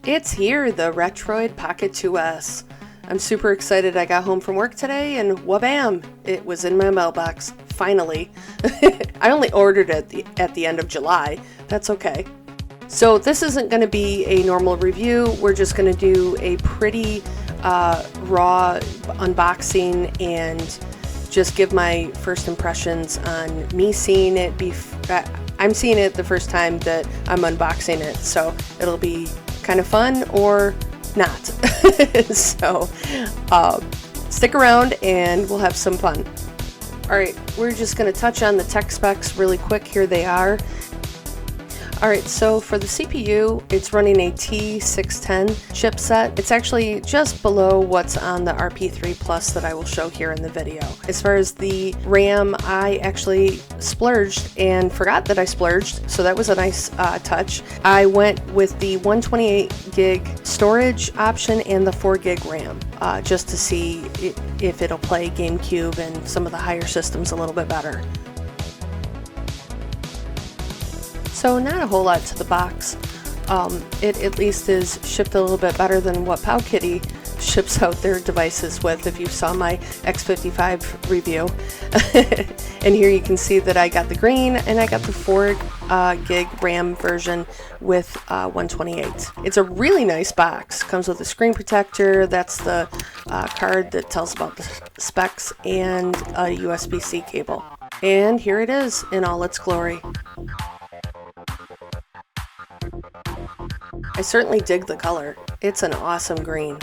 It's here, the Retroid Pocket 2S. I'm super excited. I got home from work today and wabam, it was in my mailbox, finally. I only ordered it at the end of July. That's okay. So this isn't going to be a normal review. We're just going to do a pretty raw unboxing and just give my first impressions on me seeing it. I'm seeing it the first time that I'm unboxing it, so it'll be kind of fun or not. So stick around and we'll have some fun. Alright, we're just going to touch on the tech specs really quick. Here they are. Alright, so for the CPU, it's running a T610 chipset. It's actually just below what's on the RP3 Plus that I will show here in the video. As far as the RAM, I actually splurged and forgot that I splurged, so that was a nice touch. I went with the 128 gig storage option and the 4 gig RAM, just to see if it'll play GameCube and some of the higher systems a little bit better. So not a whole lot to the box. It at least is shipped a little bit better than what Powkitty ships out their devices with, if you saw my X55 review. And here you can see that I got the green and I got the 4 gig RAM version with 128. It's a really nice box. Comes with a screen protector, that's the card that tells about the specs, and a USB-C cable. And here it is in all its glory. I certainly dig the color. It's an awesome green.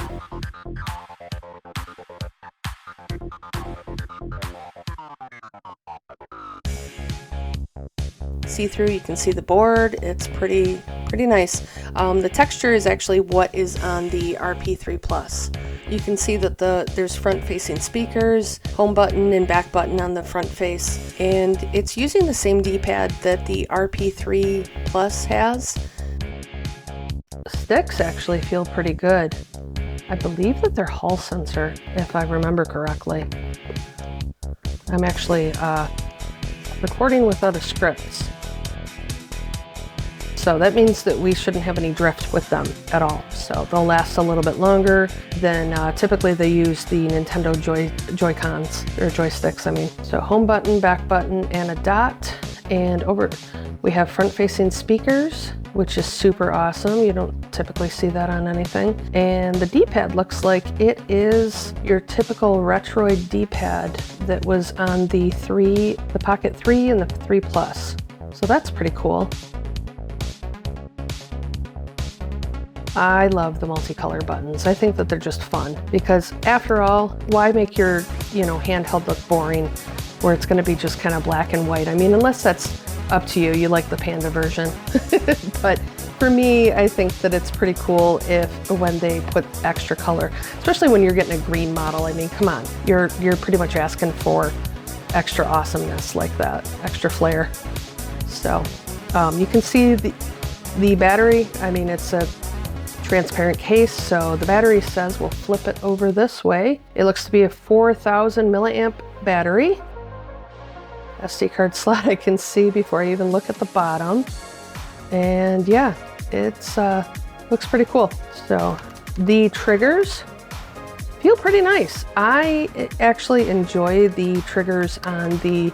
See-through, you can see the board. It's pretty nice. The texture is actually what is on the RP3 Plus. You can see that there's front-facing speakers, home button and back button on the front face, and it's using the same D-pad that the RP3 Plus has. Sticks actually feel pretty good. I believe that they're Hall sensor, if I remember correctly. I'm actually recording without a script, so that means that we shouldn't have any drift with them at all. So they'll last a little bit longer than typically they use the Nintendo Joy-Cons, or joysticks, I mean. So home button, back button, and a dot. And over, we have front-facing speakers, which is super awesome. You don't typically see that on anything. And the D-pad looks like it is your typical Retroid D-pad that was on the Pocket 3 and the 3 Plus. So that's pretty cool. I love the multicolor buttons. I think that they're just fun because after all, why make your, handheld look boring where it's going to be just kind of black and white? I mean, unless that's up to you. You like the Panda version. But for me, I think that it's pretty cool when they put extra color, especially when you're getting a green model. I mean, come on, you're pretty much asking for extra awesomeness like that, extra flair. So you can see the battery. I mean, it's a transparent case, so the battery says, we'll flip it over this way. It looks to be a 4,000 milliamp battery. SD card slot I can see before I even look at the bottom. And yeah, it's looks pretty cool. So the triggers feel pretty nice. I actually enjoy the triggers on the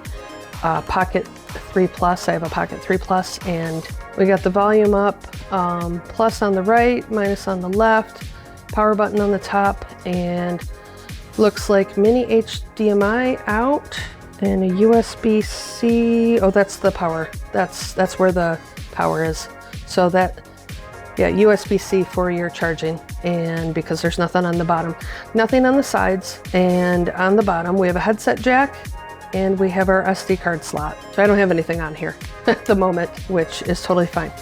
Pocket 3 Plus. I have a Pocket 3 Plus, and we got the volume up, plus on the right, minus on the left, power button on the top, and looks like mini HDMI out. And a USB-C, oh, that's the power. That's where the power is. So that, yeah, USB-C for your charging. And because there's nothing on the bottom, nothing on the sides. And on the bottom, we have a headset jack and we have our SD card slot. So I don't have anything on here at the moment, which is totally fine.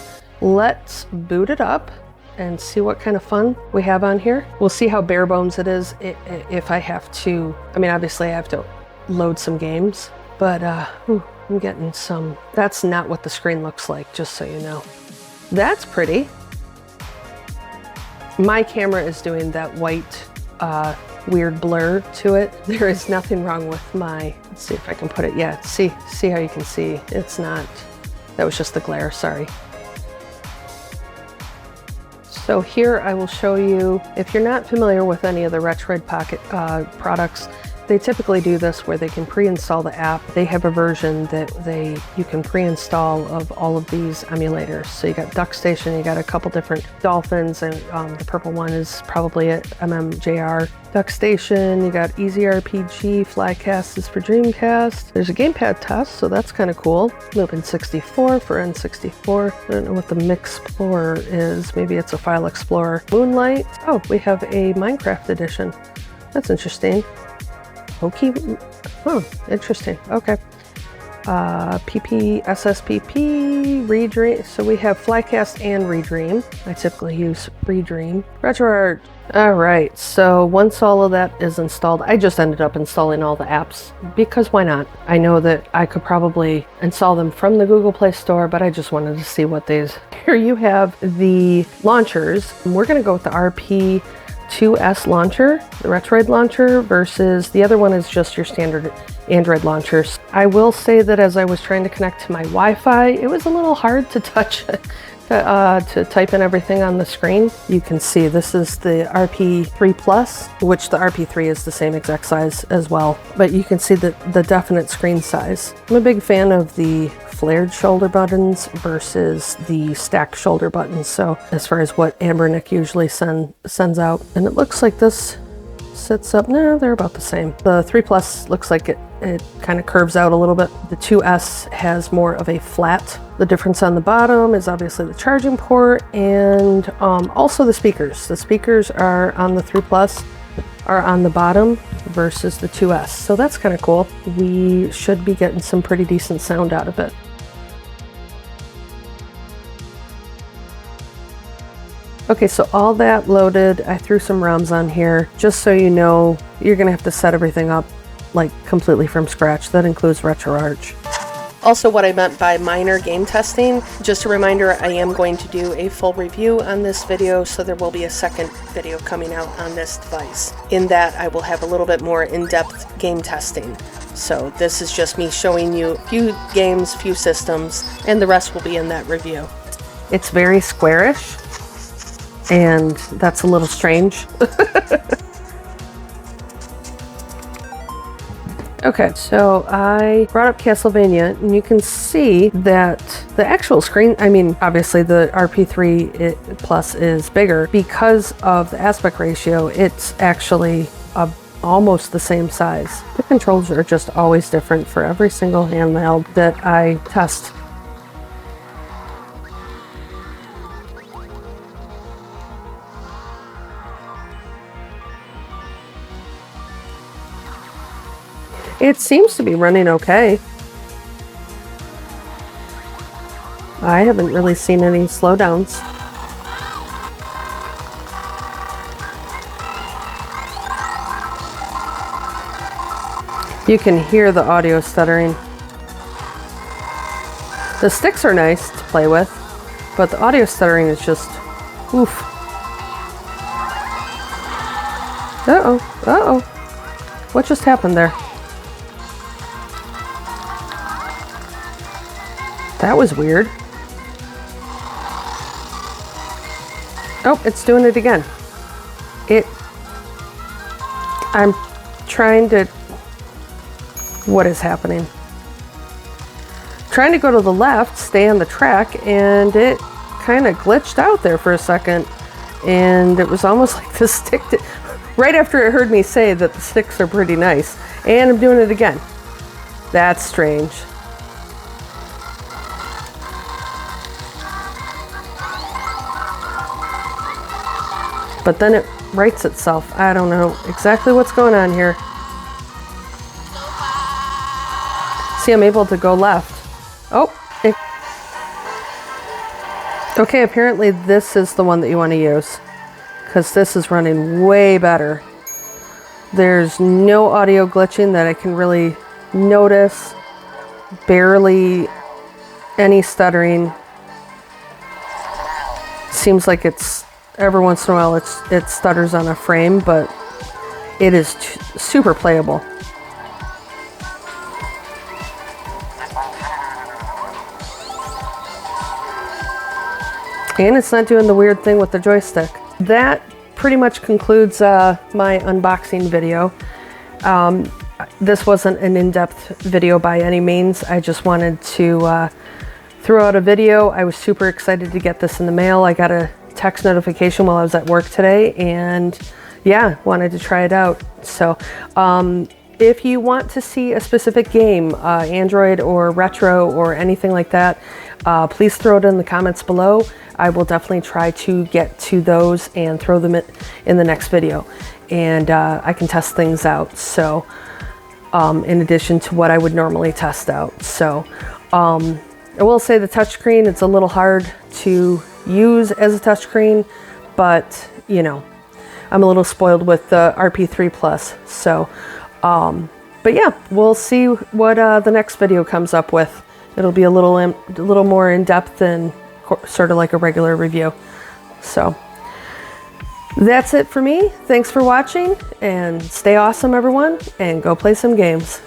Let's boot it up and see what kind of fun we have on here. We'll see how bare bones it is if I have to, I mean, obviously I have to load some games, but I'm getting some. That's not what the screen looks like, just so you know. That's pretty. My camera is doing that white weird blur to it. There is nothing wrong with my, let's see if I can put it, yeah, see how you can see. It's not, that was just the glare, sorry. So here I will show you, if you're not familiar with any of the Retroid Pocket products, they typically do this where they can pre-install the app. They have a version that you can pre-install of all of these emulators. So you got Duck Station, you got a couple different dolphins, and the purple one is probably a MMJR. Duck Station, you got Easy RPG, Flycast is for Dreamcast. There's a gamepad test, so that's kind of cool. Moving 64 for N64. I don't know what the Mix Explorer is. Maybe it's a File Explorer. Moonlight. Oh, we have a Minecraft edition. That's interesting. Okay. Oh, interesting. Okay. PP, SSPP, Redream. So we have Flycast and Redream. I typically use Redream. RetroArch. All right. So once all of that is installed, I just ended up installing all the apps because why not? I know that I could probably install them from the Google Play Store, but I just wanted to see what these. Here you have the launchers. We're going to go with the RP2S launcher, the Retroid launcher, versus the other one is just your standard Android launchers. I will say that as I was trying to connect to my Wi-Fi, it was a little hard to touch, to type in everything on the screen. You can see this is the RP3 Plus, which the RP3 is the same exact size as well, but you can see the definite screen size. I'm a big fan of the flared shoulder buttons versus the stacked shoulder buttons. So as far as what Amber Nick usually sends out, and it looks like this sits up. No, they're about the same. The 3 Plus looks like it kind of curves out a little bit. The 2S has more of a flat. The difference on the bottom is obviously the charging port and also the speakers. The speakers are on the 3 Plus are on the bottom versus the 2S. So that's kind of cool. We should be getting some pretty decent sound out of it. Okay, so all that loaded, I threw some ROMs on here. Just so you know, you're gonna have to set everything up like completely from scratch. That includes RetroArch. Also, what I meant by minor game testing, just a reminder, I am going to do a full review on this video, so there will be a second video coming out on this device. In that, I will have a little bit more in-depth game testing. So this is just me showing you a few games, few systems, and the rest will be in that review. It's very squarish, and that's a little strange. Okay, so I brought up Castlevania, and you can see that the actual screen, I mean, obviously the RP3 Plus is bigger. Because of the aspect ratio, it's actually almost the same size. The controls are just always different for every single handheld that I test. It seems to be running okay. I haven't really seen any slowdowns. You can hear the audio stuttering. The sticks are nice to play with, but the audio stuttering is just, oof. Uh-oh, uh-oh. What just happened there? That was weird. Oh, it's doing it again. I'm trying to, what is happening? Trying to go to the left, stay on the track, and it kind of glitched out there for a second. And it was almost like the stick, right after it heard me say that the sticks are pretty nice. And I'm doing it again. That's strange. But then it rights itself. I don't know exactly what's going on here. See, I'm able to go left. Oh. Okay, apparently this is the one that you want to use, because this is running way better. There's no audio glitching that I can really notice. Barely any stuttering. Seems like it's every once in a while it stutters on a frame, but it is super playable. And it's not doing the weird thing with the joystick. That pretty much concludes my unboxing video. This wasn't an in-depth video by any means. I just wanted to throw out a video. I was super excited to get this in the mail. I got a text notification while I was at work today, and yeah, wanted to try it out. So if you want to see a specific game, Android or retro or anything like that, please throw it in the comments below. I will definitely try to get to those and throw them in the next video. And I can test things out. So in addition to what I would normally test out. So I will say the touchscreen, it's a little hard to use as a touchscreen, but you know, I'm a little spoiled with the RP3 Plus. So, but yeah, we'll see what the next video comes up with. It'll be a little more in depth and sort of like a regular review. So that's it for me. Thanks for watching, and stay awesome, everyone, and go play some games.